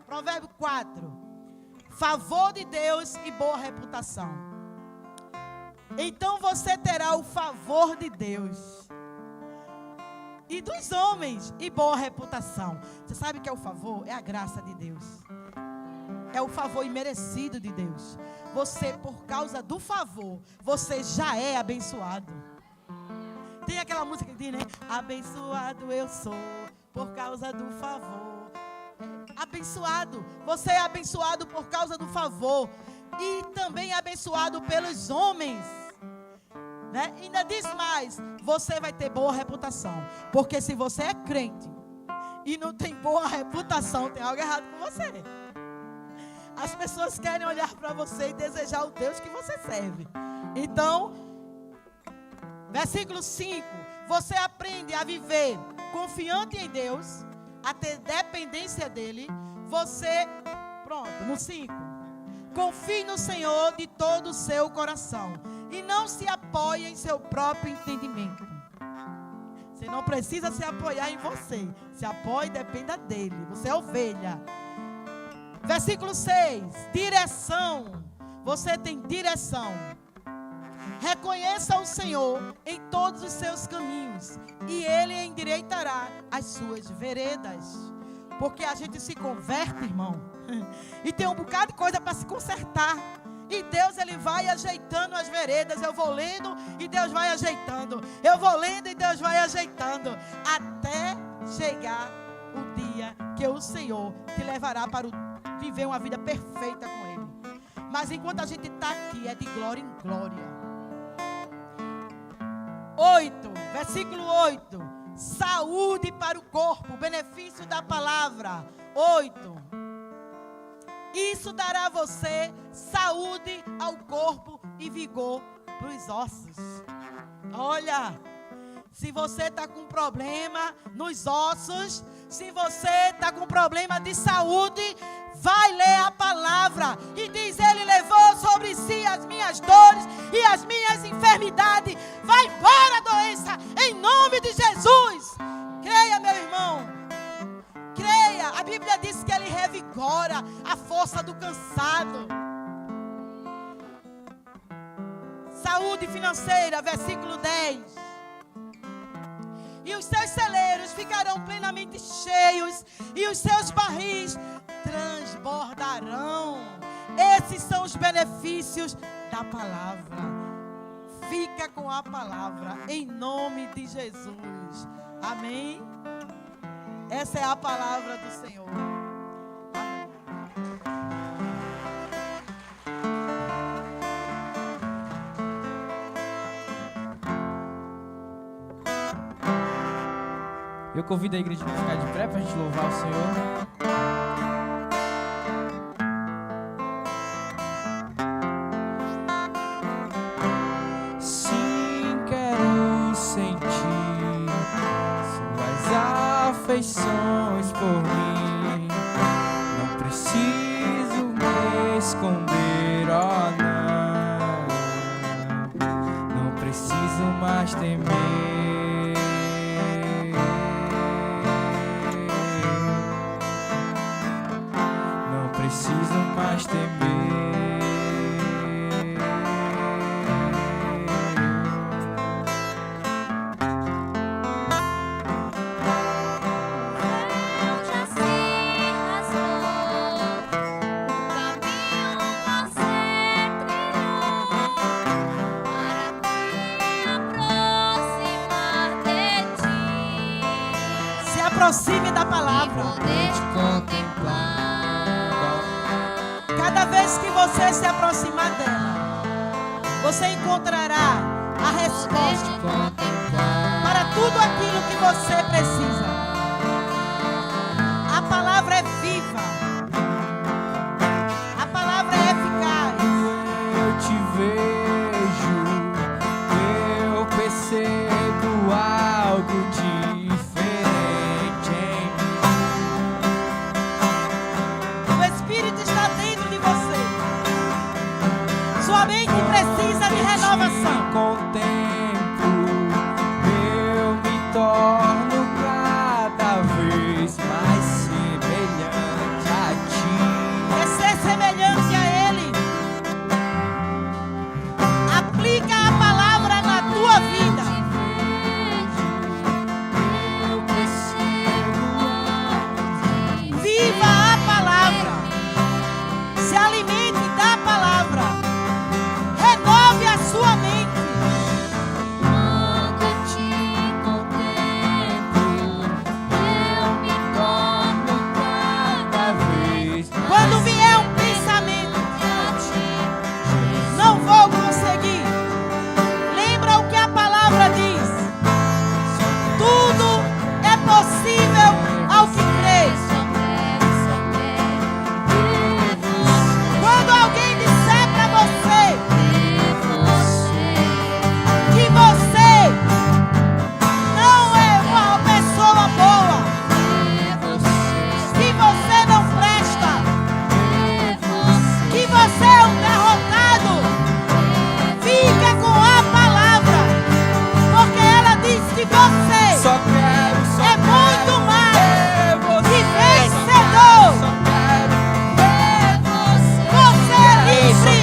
Provérbio 4. Favor de Deus e boa reputação. Então você terá o favor de Deus e dos homens e boa reputação. Você sabe o que é o favor? É a graça de Deus. É o favor imerecido de Deus. Você, por causa do favor, você já é abençoado. Tem aquela música que diz, né? Abençoado eu sou por causa do favor. Abençoado. Você é abençoado por causa do favor. E também é abençoado pelos homens. Né? E ainda diz mais, você vai ter boa reputação. Porque se você é crente e não tem boa reputação, tem algo errado com você. As pessoas querem olhar para você e desejar o Deus que você serve. Então, versículo 5. Você aprende a viver confiante em Deus, a ter dependência dEle. Você, pronto, no 5. Confie no Senhor de todo o seu coração e não se apoie em seu próprio entendimento. Você não precisa se apoiar em você. Se apoie e dependa dEle. Você é ovelha. Versículo 6, direção. Você tem direção. Reconheça o Senhor em todos os seus caminhos e Ele endireitará as suas veredas. Porque a gente se converte, irmão, e tem um bocado de coisa para se consertar. E Deus, Ele vai ajeitando as veredas. Eu vou lendo e Deus vai ajeitando. Eu vou lendo e Deus vai ajeitando. Até chegar o dia que o Senhor te levará para viver uma vida perfeita com Ele. Mas enquanto a gente está aqui, é de glória em glória. 8, versículo 8. Saúde para o corpo, benefício da palavra. 8. Isso dará a você saúde ao corpo e vigor para os ossos. Olha, Se você está com problema nos ossos, se você está com problema de saúde, vai ler a palavra. E diz: Ele levou sobre si as minhas dores e as minhas enfermidades. Vai embora, doença, em nome de Jesus. Creia, meu irmão. Creia. A Bíblia diz que Ele revigora a força do cansado. Saúde financeira, versículo 10. E os seus celeiros ficarão plenamente cheios, e os seus barris transbordarão. Esses são os benefícios da palavra. Fica com a palavra, em nome de Jesus. Amém? Essa é a palavra do Senhor. Eu convido a igreja a ficar de pé para a gente louvar o Senhor. Sim, quero sentir suas afeições por mim. Não preciso me esconder, oh não. Não preciso mais temer. Preciso mais temer. Eu já se rasgou, o caminho você trilhou, para me aproximar de ti. Se aproxime da palavra. E poder te contemplar. Cada vez que você se aproximar dela, você encontrará a resposta para tudo aquilo que você precisa. A palavra é viva. A palavra é eficaz. Eu te vejo, eu percebo algo diferente em mim. O Espírito está dentro de você. Sua mente precisa de renovação. Contemplo, eu me torno cada vez mais semelhante a ti. É ser semelhante a Ele. Aplica a palavra na tua vida. Eu percebo Viva a palavra. Se alimente da palavra. Renove a sua mente. Quando te contemplo, eu me torno cada vez mais. Quando vier um pensamento, a ti. não vou conseguir. Lembra o que a palavra diz. Tudo é possível ao que crê. Só quero ver Quando alguém disser para você você. que você não é uma pessoa boa, que você não presta, que você é um derrotado, fica com a palavra, porque ela diz que você Só quero é muito mais ver que você. vencedor. Só quero Você é livre,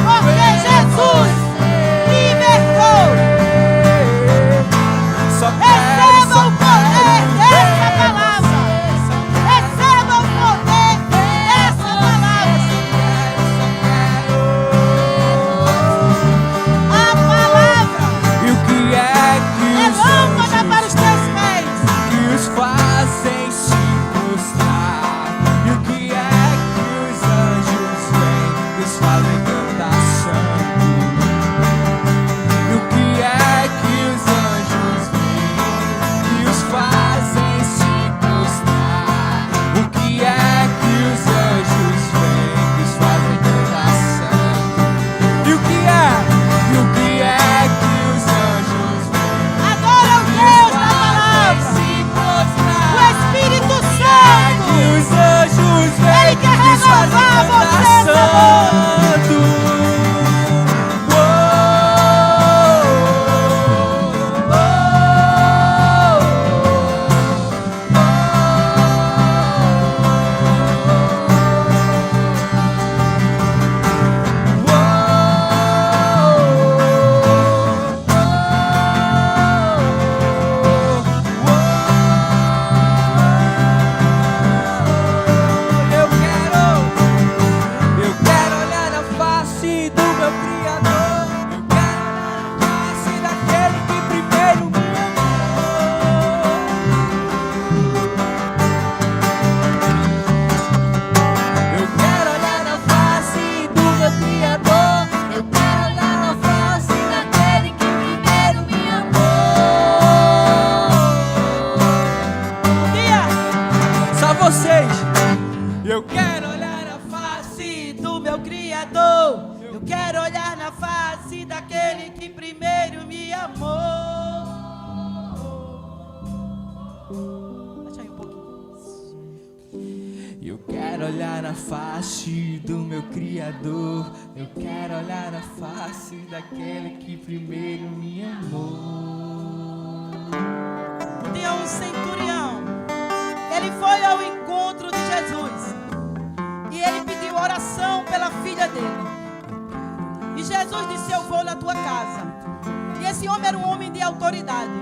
porque Jesus libertou. Só Receba o poder dessa palavra. Receba o poder dessa palavra. A palavra E o que é que é lâmpada para os teus olhar na face do meu Criador. Eu quero olhar na face daquele que primeiro me amou. Um dia um centurião, ele foi ao encontro de Jesus e ele pediu oração pela filha dele. E Jesus disse: eu vou na tua casa. E esse homem era um homem de autoridade.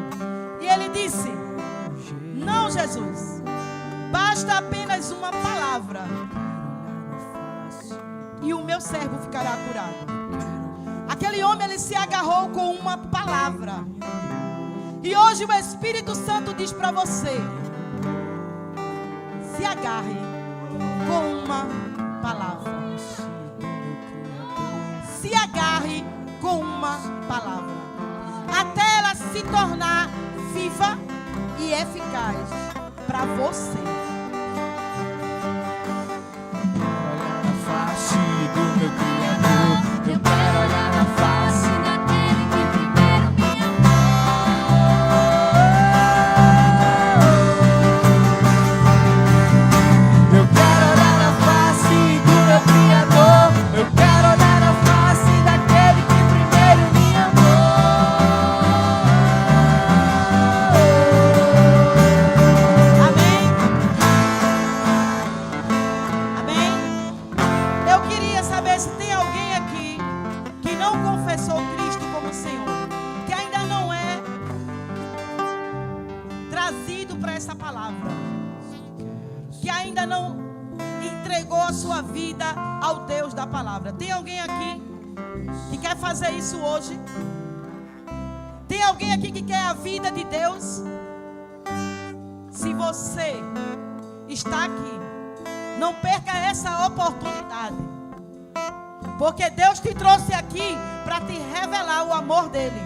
E ele disse: não, Jesus, basta apenas uma palavra e o meu servo ficará curado. Aquele homem, ele se agarrou com uma palavra. E hoje o Espírito Santo diz para você: se agarre com uma palavra. Se agarre com uma palavra, até ela se tornar viva e eficaz para você. Olhar na face do meu Criador. Eu quero olhar na face daquele que primeiro me amou. Eu quero olhar na face do meu Criador. Eu quero olhar na face daquele que primeiro me amou. Amém? Amém? Eu queria saber se tem alguém aqui que não confessou Cristo como Senhor, que ainda não é trazido para essa palavra, que ainda não entregou a sua vida ao Deus da palavra. Tem alguém aqui que quer fazer isso hoje? Tem alguém aqui que quer a vida de Deus? Se você está aqui, não perca essa oportunidade, porque Deus te trouxe aqui para te revelar o amor dele.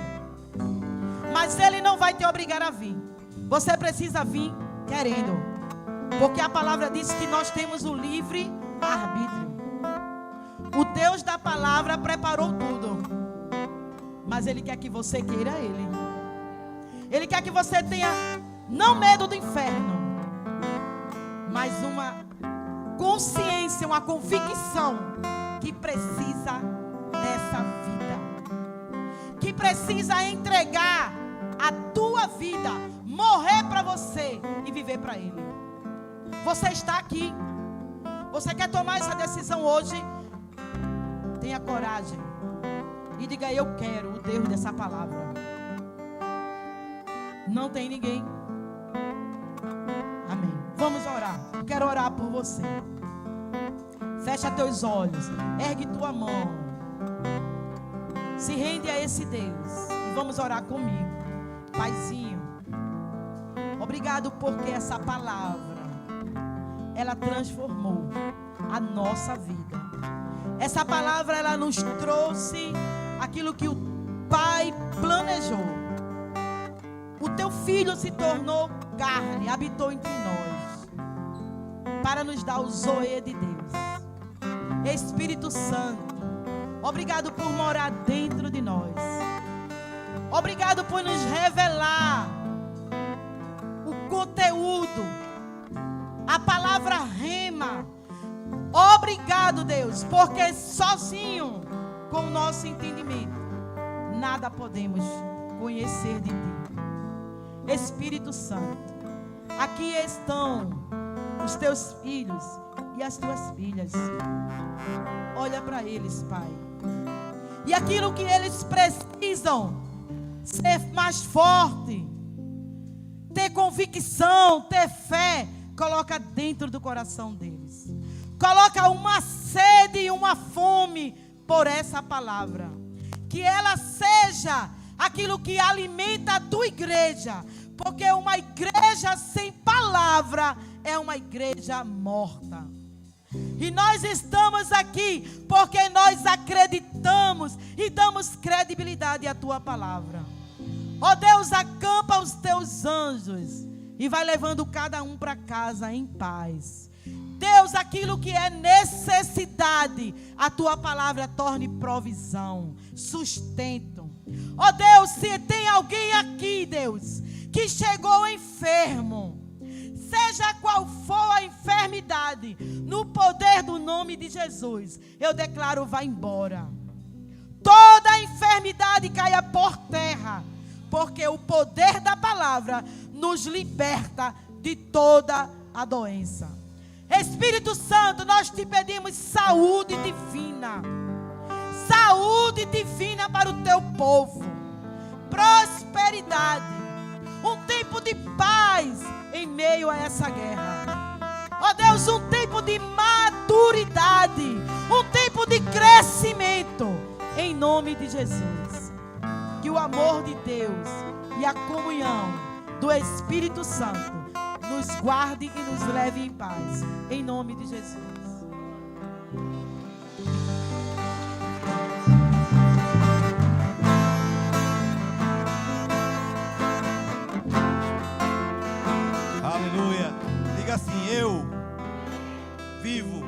Mas Ele não vai te obrigar a vir. Você precisa vir querendo, porque a palavra diz que nós temos o livre arbítrio. O Deus da palavra preparou tudo, mas Ele quer que você queira Ele. Ele quer que você tenha não medo do inferno, mas uma consciência, uma convicção que precisa dessa vida, que precisa entregar a tua vida, morrer para você e viver para Ele. Você está aqui, você quer tomar essa decisão hoje? Tenha coragem e diga: eu quero o Deus dessa palavra. Não tem ninguém? Amém. Vamos orar. Eu quero orar por você. Fecha teus olhos, ergue tua mão, se rende a esse Deus e vamos orar comigo. Paizinho, obrigado porque essa palavra, ela transformou a nossa vida. Essa palavra, ela nos trouxe aquilo que o Pai planejou. O teu Filho se tornou carne, habitou entre nós, para nos dar o zoe de Deus. Espírito Santo, obrigado por morar dentro de nós. Obrigado por nos revelar o conteúdo, a palavra rema. Obrigado, Deus, porque sozinho, com o nosso entendimento, nada podemos conhecer de Ti. Espírito Santo, aqui estão os Teus filhos e as Tuas filhas. Olha para eles, Pai. E aquilo que eles precisam, ser mais forte, ter convicção, ter fé, coloca dentro do coração deles. Coloca uma sede e uma fome por essa palavra. Que ela seja aquilo que alimenta a tua igreja. Porque uma igreja sem palavra é uma igreja morta. E nós estamos aqui porque nós acreditamos e damos credibilidade à tua palavra. Ó Deus, acampa os teus anjos e vai levando cada um para casa em paz. Deus, aquilo que é necessidade, a tua palavra torne provisão, sustento. Ó Deus, se tem alguém aqui, Deus, que chegou enfermo, seja qual for a enfermidade, no poder do nome de Jesus, eu declaro, vai embora. Toda a enfermidade caia por terra, porque o poder da palavra nos liberta de toda a doença. Espírito Santo, nós te pedimos saúde divina. Saúde divina para o teu povo. Prosperidade. Um tempo de paz em meio a essa guerra. Ó Deus, um tempo de maturidade. Um tempo de crescimento. Em nome de Jesus. Que o amor de Deus e a comunhão do Espírito Santo nos guarde e nos leve em paz. Em nome de Jesus. Aleluia. Diga assim: eu vivo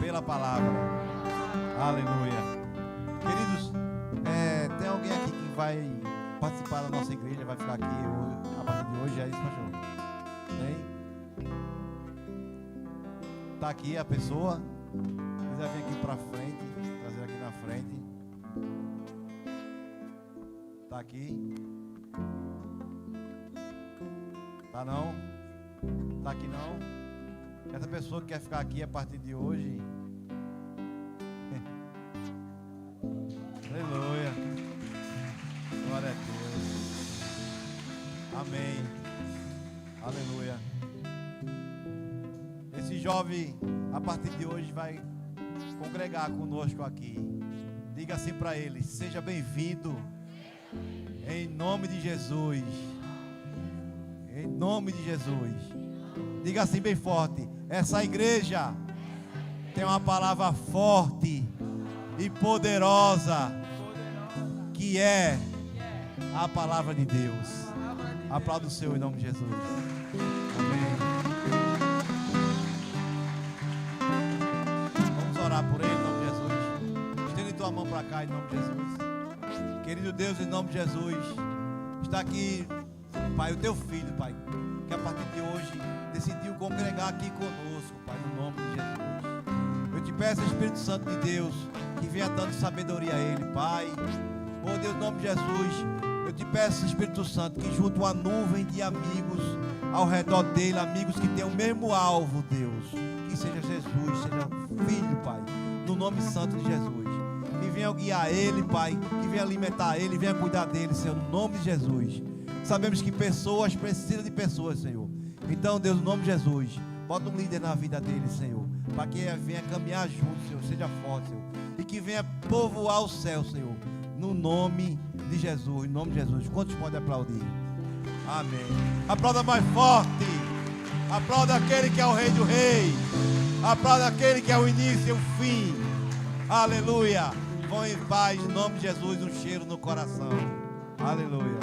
pela palavra. Aleluia. Queridos, tem alguém aqui que vai participar da nossa igreja, vai ficar aqui a partir de hoje? É isso, pastor? Tem? Tá aqui a pessoa. Quiser vir aqui pra frente, trazer aqui na frente. Tá aqui? Tá não? Tá aqui não? Essa pessoa que quer ficar aqui a partir de hoje. Aleluia. Glória a Deus. Amém. Aleluia. Esse jovem, a partir de hoje, vai congregar conosco aqui. Diga assim para ele: seja bem-vindo. Em nome de Jesus. Em nome de Jesus. Diga assim bem forte: essa igreja tem uma palavra forte e poderosa, que é a palavra de Deus. Aplauda o Senhor em nome de Jesus. Amém. Vamos orar por ele em nome de Jesus. Estende tua mão para cá em nome de Jesus. Querido Deus, em nome de Jesus, está aqui, Pai, o teu filho, Pai, que a partir de hoje decidiu congregar aqui conosco, Pai, no nome de Jesus. Eu te peço, Espírito Santo de Deus, que venha dando sabedoria a ele, Pai. Oh Deus, em nome de Jesus, eu te peço, Espírito Santo, que junto uma nuvem de amigos ao redor dele, amigos que têm o mesmo alvo, Deus, que seja Jesus, seja Filho, Pai, no nome santo de Jesus. Que venha guiar ele, Pai, que venha alimentar ele, venha cuidar dele, Senhor, no nome de Jesus. Sabemos que pessoas precisam de pessoas, Senhor. Então, Deus, no nome de Jesus, bota um líder na vida dele, Senhor, para que venha caminhar junto, Senhor, seja forte, Senhor, e que venha povoar o céu, Senhor, no nome de Jesus, em nome de Jesus. Quantos podem aplaudir? Amém. Aplauda mais forte. Aplauda aquele que é o Rei do Rei. Aplauda aquele que é o início e o fim. Aleluia. Vão em paz, em nome de Jesus, um cheiro no coração. Aleluia.